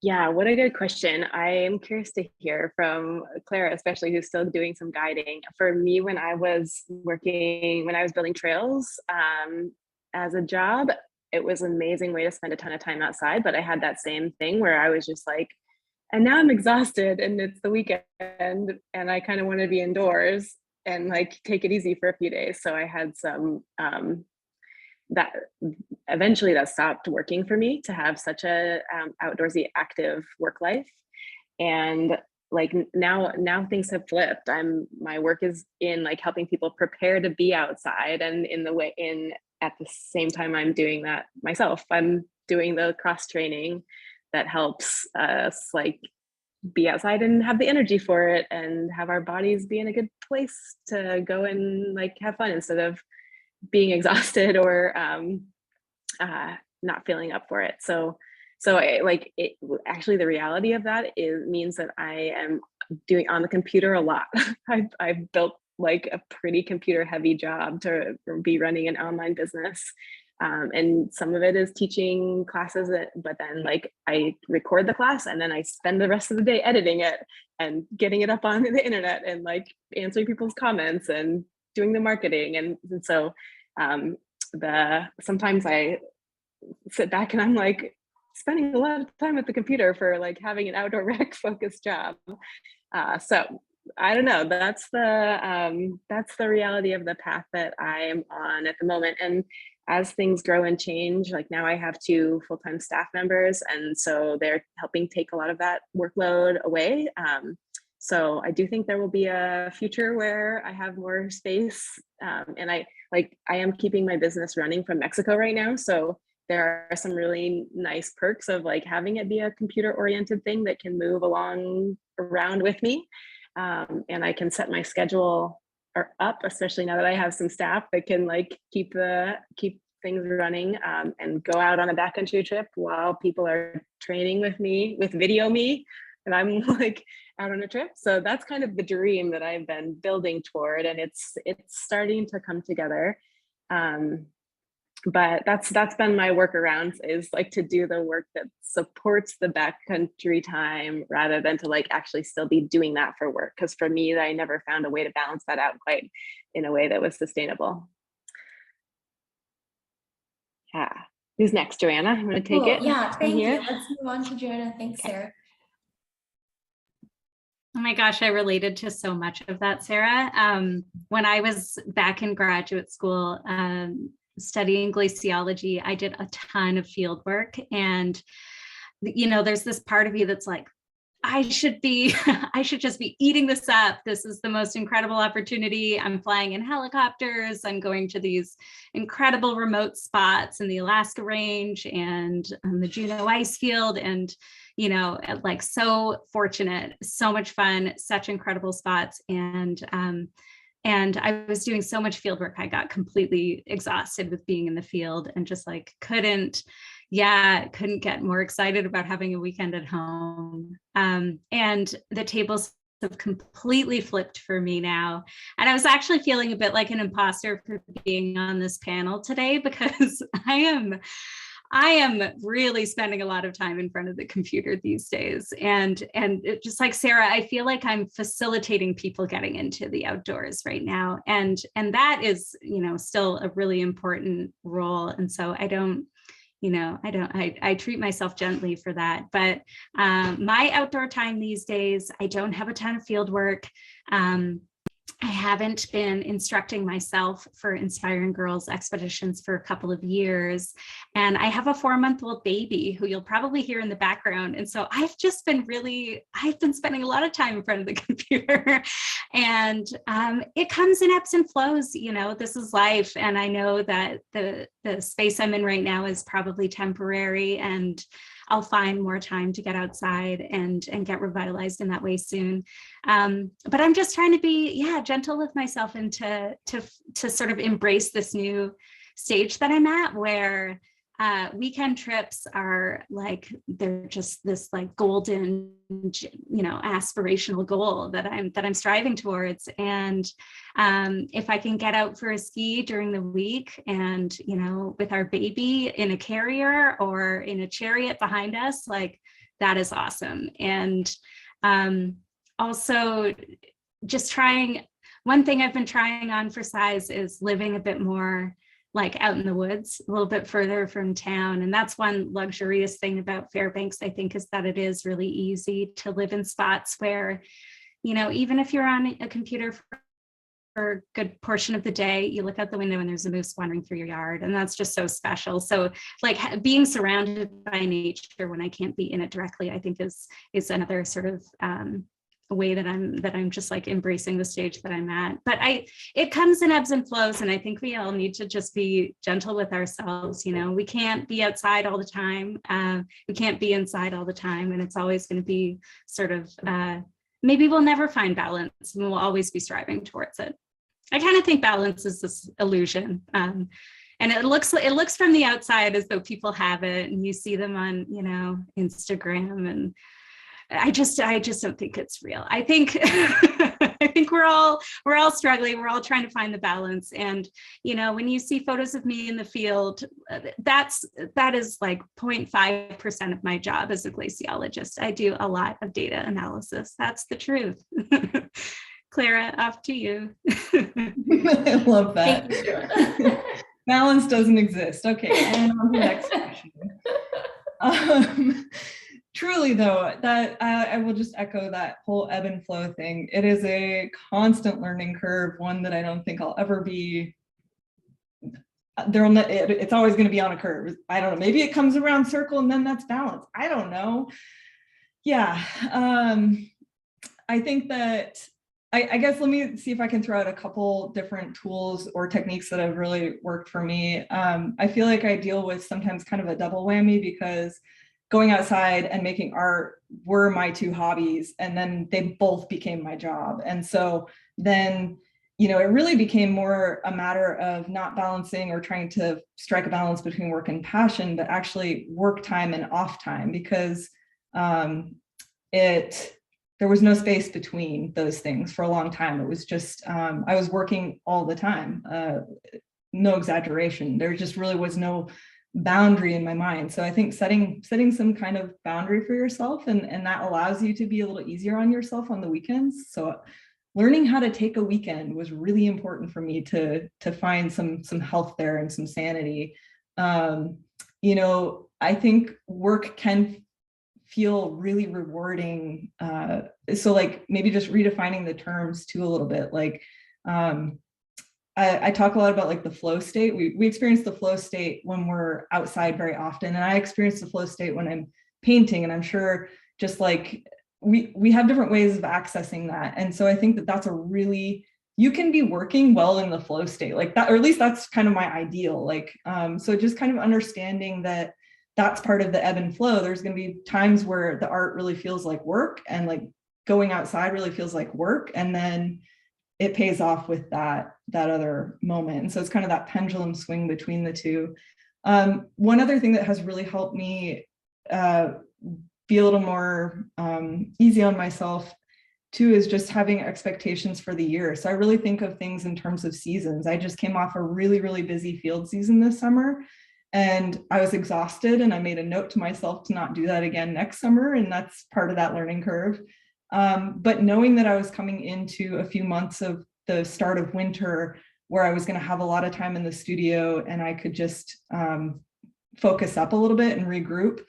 Yeah, what a good question. I am curious to hear from Klara, especially who's still doing some guiding. For me, when I was building trails as a job, it was an amazing way to spend a ton of time outside. But I had that same thing where I was just like, and now I'm exhausted and it's the weekend and I kind of want to be indoors and like take it easy for a few days. So I had some that eventually that stopped working for me to have such a outdoorsy active work life. And like now things have flipped. My work is in like helping people prepare to be outside, and at the same time I'm doing that myself. I'm doing the cross training that helps us like be outside and have the energy for it and have our bodies be in a good place to go and like have fun instead of being exhausted or not feeling up for it. So actually the reality of that means that I am doing on the computer a lot. I've built like a pretty computer heavy job to be running an online business. And some of it is teaching classes, but then like I record the class and then I spend the rest of the day editing it and getting it up on the internet and like answering people's comments and doing the marketing. And so sometimes I sit back and I'm like spending a lot of time at the computer for like having an outdoor rec focused job. So I don't know, that's the reality of the path that I am on at the moment. And as things grow and change, like now I have 2 full-time staff members, and so they're helping take a lot of that workload away. So I do think there will be a future where I have more space, and I am keeping my business running from Mexico right now. So there are some really nice perks of like having it be a computer-oriented thing that can move around with me, and I can set my schedule up, especially now that I have some staff that can like keep things running, and go out on a backcountry trip while people are training with video me, and I'm like out on a trip. So that's kind of the dream that I've been building toward, and it's starting to come together. But that's been my workarounds, is like to do the work that supports the backcountry time rather than to like actually still be doing that for work. Because for me, I never found a way to balance that out quite in a way that was sustainable. Yeah. Who's next, Joanna? I'm going to take it. Yeah, thank you. Let's move on to Joanna. Thanks, okay. Sarah. Oh my gosh, I related to so much of that, Sarah. When I was back in graduate school, studying glaciology, I did a ton of field work, and there's this part of you that's like, I should just be eating this up. This is the most incredible opportunity. I'm flying in helicopters. I'm going to these incredible remote spots in the Alaska range and the Juneau ice field, and like so fortunate, so much fun, such incredible spots. And I was doing so much field work, I got completely exhausted with being in the field and just like couldn't yeah, couldn't get more excited about having a weekend at home. And the tables have completely flipped for me now. And I was actually feeling a bit like an imposter for being on this panel today, because I am really spending a lot of time in front of the computer these days. And just like Sarah, I feel like I'm facilitating people getting into the outdoors right now. And that is, still a really important role. And so I treat myself gently for that. But my outdoor time these days, I don't have a ton of field work. I haven't been instructing myself for Inspiring Girls expeditions for a couple of years. And I have a 4-month-old baby who you'll probably hear in the background. And so I've been spending a lot of time in front of the computer, and it comes in ebbs and flows. This is life. And I know that the space I'm in right now is probably temporary, and I'll find more time to get outside and get revitalized in that way soon. But I'm just trying to be, gentle with myself, and to sort of embrace this new stage that I'm at, where weekend trips are like, they're just this like golden, aspirational goal that I'm striving towards. And if I can get out for a ski during the week, and, with our baby in a carrier or in a chariot behind us, like, that is awesome. And also just one thing I've been trying on for size is living a bit more like out in the woods, a little bit further from town. And that's one luxurious thing about Fairbanks, I think, is that it is really easy to live in spots where, even if you're on a computer for a good portion of the day, you look out the window and there's a moose wandering through your yard, and that's just so special. So like being surrounded by nature when I can't be in it directly, I think is another sort of a way that I'm just like embracing the stage that I'm at. But it comes in ebbs and flows, and I think we all need to just be gentle with ourselves. We can't be outside all the time. We can't be inside all the time, and it's always going to be sort of maybe we'll never find balance, and we'll always be striving towards it. I kind of think balance is this illusion. And it looks from the outside as though people have it, and you see them on, Instagram, and I just don't think it's real. I think I think we're all struggling. We're all trying to find the balance. And when you see photos of me in the field, that is like 0.5% of my job as a glaciologist. I do a lot of data analysis. That's the truth. Clara, off to you. I love that. Thank you. Balance doesn't exist. Okay, and on to the next question. Truly, though, that I will just echo that whole ebb and flow thing. It is a constant learning curve, one that I don't think I'll ever be there. It's always going to be on a curve. I don't know. Maybe it comes around circle and then that's balance. I don't know. Yeah. I think that I guess let me see if I can throw out a couple different tools or techniques that have really worked for me. I feel like I deal with sometimes kind of a double whammy, because going outside and making art were my two hobbies, and then they both became my job. And so then, it really became more a matter of not balancing or trying to strike a balance between work and passion, but actually work time and off time, because there was no space between those things for a long time. It was just, I was working all the time, no exaggeration. There just really was no boundary in my mind. So I think setting some kind of boundary for yourself, and that allows you to be a little easier on yourself on the weekends. So learning how to take a weekend was really important for me to find some health there and some sanity. I think work can feel really rewarding. So like maybe just redefining the terms too a little bit. Like I talk a lot about like the flow state. We experience the flow state when we're outside very often. And I experience the flow state when I'm painting. And I'm sure just like we have different ways of accessing that. And so I think that that's you can be working well in the flow state like that, or at least that's kind of my ideal. Like, so just kind of understanding that that's part of the ebb and flow. There's going to be times where the art really feels like work, and like going outside really feels like work. And then it pays off with that other moment. And so it's kind of that pendulum swing between the two. One other thing that has really helped me be a little more easy on myself too is just having expectations for the year. So I really think of things in terms of seasons. I just came off a really, really busy field season this summer, and I was exhausted, and I made a note to myself to not do that again next summer. And that's part of that learning curve. But knowing that I was coming into a few months of the start of winter where I was going to have a lot of time in the studio and I could just focus up a little bit and regroup,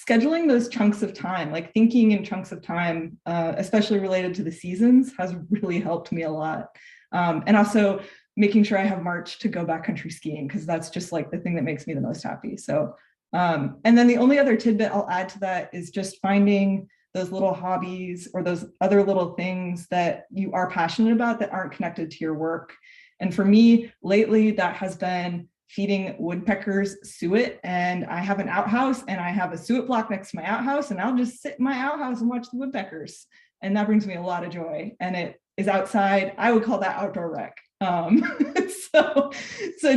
scheduling those chunks of time, like thinking in chunks of time, especially related to the seasons, has really helped me a lot. And also making sure I have March to go backcountry skiing, because that's just like the thing that makes me the most happy. So, and then the only other tidbit I'll add to that is just finding those little hobbies or those other little things that you are passionate about that aren't connected to your work. And for me, lately, that has been feeding woodpeckers suet. And I have an outhouse and I have a suet block next to my outhouse, and I'll just sit in my outhouse and watch the woodpeckers. And that brings me a lot of joy. And it is outside. I would call that outdoor rec. So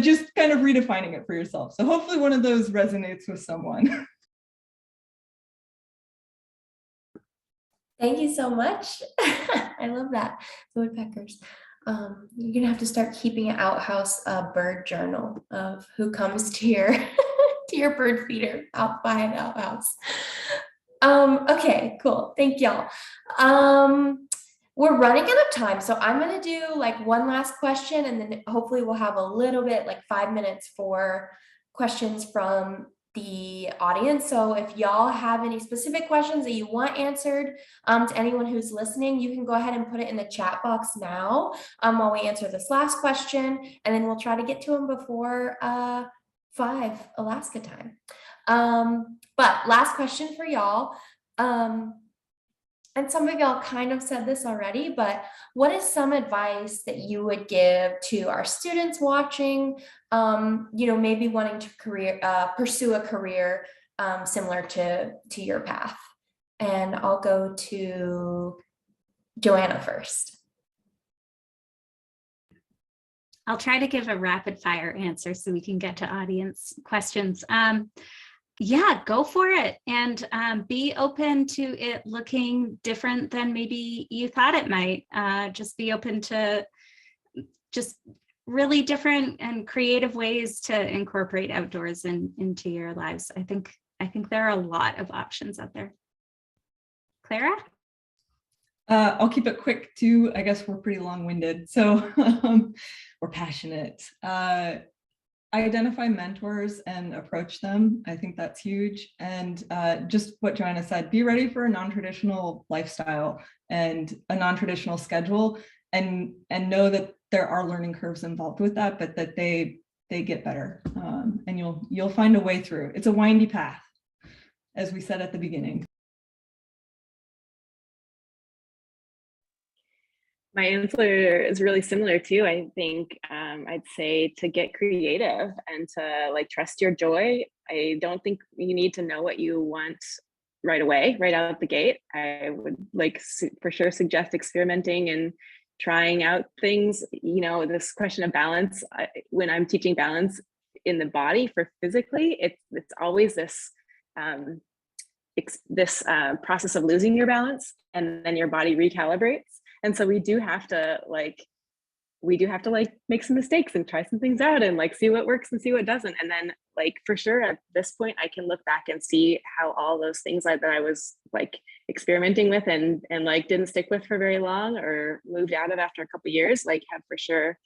just kind of redefining it for yourself. So hopefully one of those resonates with someone. Thank you so much. I love that. The woodpeckers. You're gonna have to start keeping an outhouse bird journal of who comes to your to your bird feeder out by an outhouse. Okay, cool. Thank y'all. We're running out of time, so I'm gonna do like one last question, and then hopefully we'll have a little bit, like 5 minutes for questions from the audience. So if y'all have any specific questions that you want answered to anyone who's listening, you can go ahead and put it in the chat box now while we answer this last question, and then we'll try to get to them before 5 Alaska time. But last question for y'all. And some of y'all kind of said this already, but what is some advice that you would give to our students watching, maybe wanting to pursue a career similar to your path? And I'll go to Joanna first. I'll try to give a rapid fire answer so we can get to audience questions. Yeah, go for it, and be open to it looking different than maybe you thought it might. Just be open to just really different and creative ways to incorporate outdoors into your lives. I think there are a lot of options out there. Klara? I'll keep it quick too. I guess we're pretty long-winded, so we're passionate. Identify mentors and approach them. I think that's huge. And just what Joanna said, be ready for a non-traditional lifestyle and a non-traditional schedule, and know that there are learning curves involved with that, but that they get better, and you'll find a way through. It's a windy path, as we said at the beginning. My answer is really similar too. I think I'd say to get creative and to like trust your joy. I don't think you need to know what you want right away, right out the gate. I would like for sure suggest experimenting and trying out things. This question of balance, when I'm teaching balance in the body for physically, it's always this process of losing your balance, and then your body recalibrates. And so we do have to make some mistakes and try some things out and like see what works and see what doesn't. And then like for sure at this point, I can look back and see how all those things that I was like experimenting with and like didn't stick with for very long or moved out of after a couple of years, like have for sure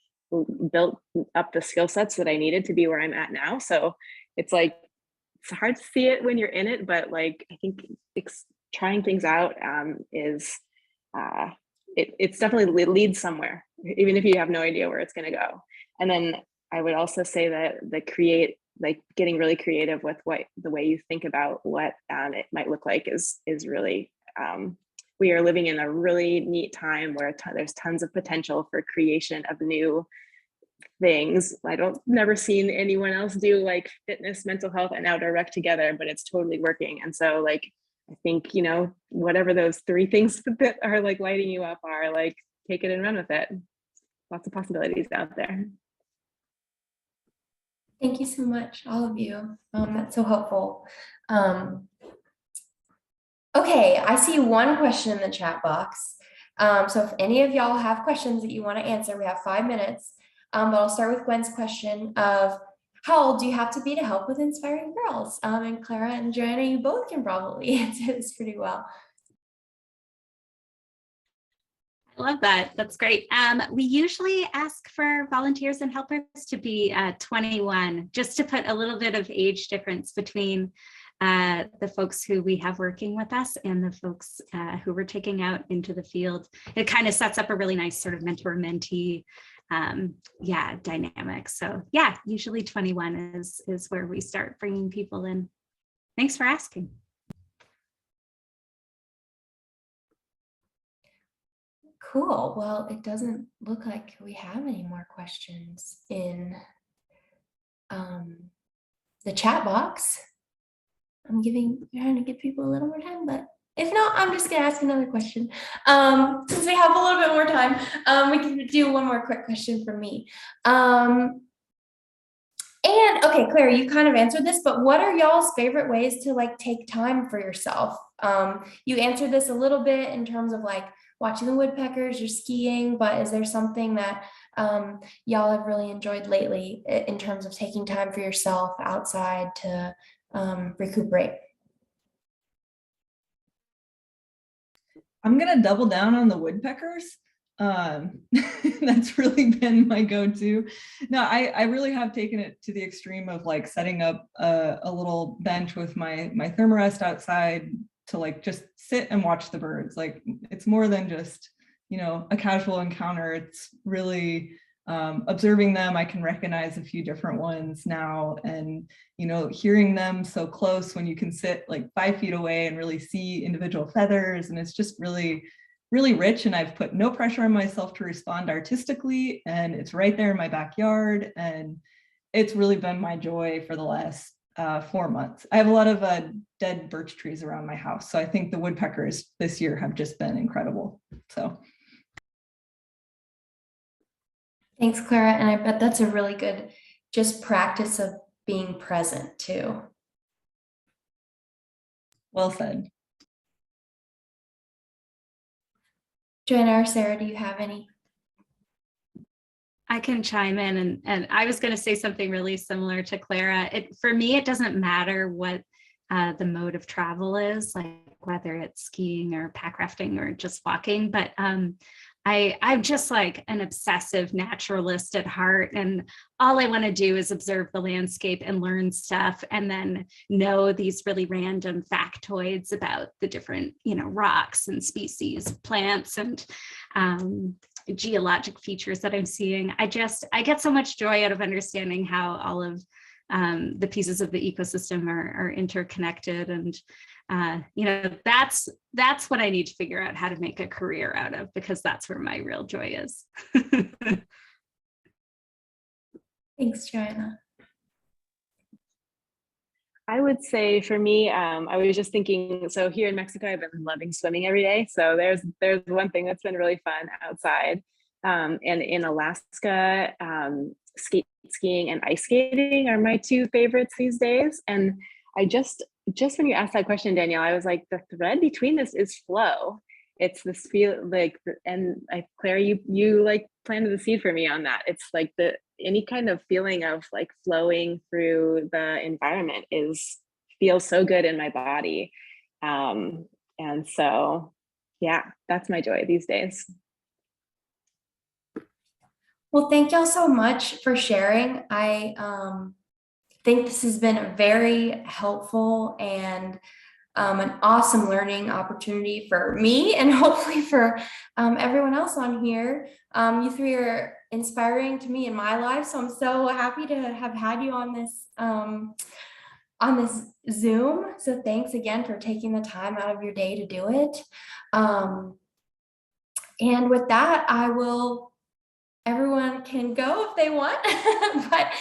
built up the skill sets that I needed to be where I'm at now. So it's like, it's hard to see it when you're in it, but like, I think trying things out is, it's definitely leads somewhere, even if you have no idea where it's going to go. And then I would also say that getting really creative with the way you think about what it might look like is really, we are living in a really neat time where there's tons of potential for creation of new things. Never seen anyone else do like fitness, mental health, and outdoor rec together, but it's totally working. And so like, I think, whatever those 3 things that are like lighting you up are, like, take it and run with it. Lots of possibilities out there. Thank you so much, all of you. That's so helpful. Okay, I see one question in the chat box. So if any of y'all have questions that you want to answer, we have 5 minutes. But I'll start with Gwen's question of how old do you have to be to help with inspiring girls? And Klara and Joanna, you both can probably answer this pretty well. I love that. That's great. We usually ask for volunteers and helpers to be 21, just to put a little bit of age difference between the folks who we have working with us and the folks who we're taking out into the field. It kind of sets up a really nice sort of mentor-mentee dynamic. So yeah, usually 21 is where we start bringing people in. Thanks for asking. Cool. Well, it doesn't look like we have any more questions in the chat box. I'm trying to give people a little more time, but if not, I'm just gonna ask another question. Since we have a little bit more time, we can do one more quick question from me. And okay, Klara, you kind of answered this, but what are y'all's favorite ways to like take time for yourself? You answered this a little bit in terms of like watching the woodpeckers or skiing, but is there something that y'all have really enjoyed lately in terms of taking time for yourself outside to recuperate? I'm gonna double down on the woodpeckers. That's really been my go-to. No, I really have taken it to the extreme of like setting up a little bench with my thermarest outside to like just sit and watch the birds. Like it's more than just, you know, a casual encounter. It's really observing them. I can recognize a few different ones now, and you know, hearing them so close when you can sit like 5 feet away and really see individual feathers, and it's just really rich. And I've put no pressure on myself to respond artistically, and it's right there in my backyard, and it's really been my joy for the last 4 months. I have a lot of dead birch trees around my house, so I think the woodpeckers this year have just been incredible. So thanks, Klara. And I bet that's a really good just practice of being present too. Well said. Joanna or Sarah, do you have any? I can chime in, and I was going to say something really similar to Klara. For me, it doesn't matter what the mode of travel is, like whether it's skiing or pack rafting or just walking, but I'm just like an obsessive naturalist at heart, and all I want to do is observe the landscape and learn stuff, and then know these really random factoids about the different, you know, rocks and species, plants, and geologic features that I'm seeing. I get so much joy out of understanding how all of the pieces of the ecosystem are interconnected, and you know, that's what I need to figure out how to make a career out of, because that's where my real joy is. Thanks, Joanna. I would say for me, I was just thinking, so here in Mexico, I've been loving swimming every day. So there's one thing that's been really fun outside. And in Alaska, skiing and ice skating are my 2 favorites these days. And I just when you asked that question, Danielle, I was like, the thread between this is flow. It's this feel like, and Klara, you like planted the seed for me on that. It's like any kind of feeling of like flowing through the environment feels so good in my body. And so, yeah, that's my joy these days. Well, thank y'all so much for sharing. I think this has been a very helpful and an awesome learning opportunity for me, and hopefully for everyone else on here. You 3 are inspiring to me in my life, so I'm so happy to have had you on this Zoom. So thanks again for taking the time out of your day to do it. And with that, everyone can go if they want, but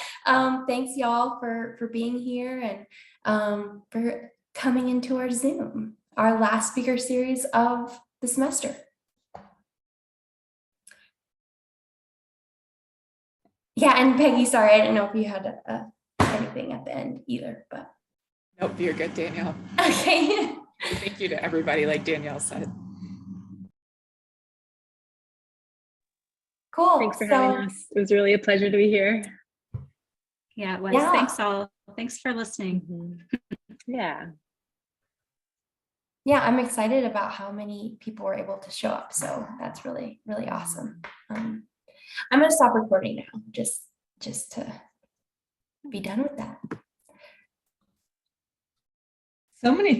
thanks y'all for being here and for coming into our Zoom, our last speaker series of the semester. Yeah, and Peggy, sorry, I didn't know if you had anything at the end either, but. Nope, you're good, Danielle. Okay. Thank you to everybody, like Danielle said. Cool. Thanks for having us. It was really a pleasure to be here. Yeah, it was. Yeah. Thanks all. Thanks for listening. Yeah. Yeah, I'm excited about how many people were able to show up. So that's really, really awesome. I'm gonna stop recording now, just to be done with that. So many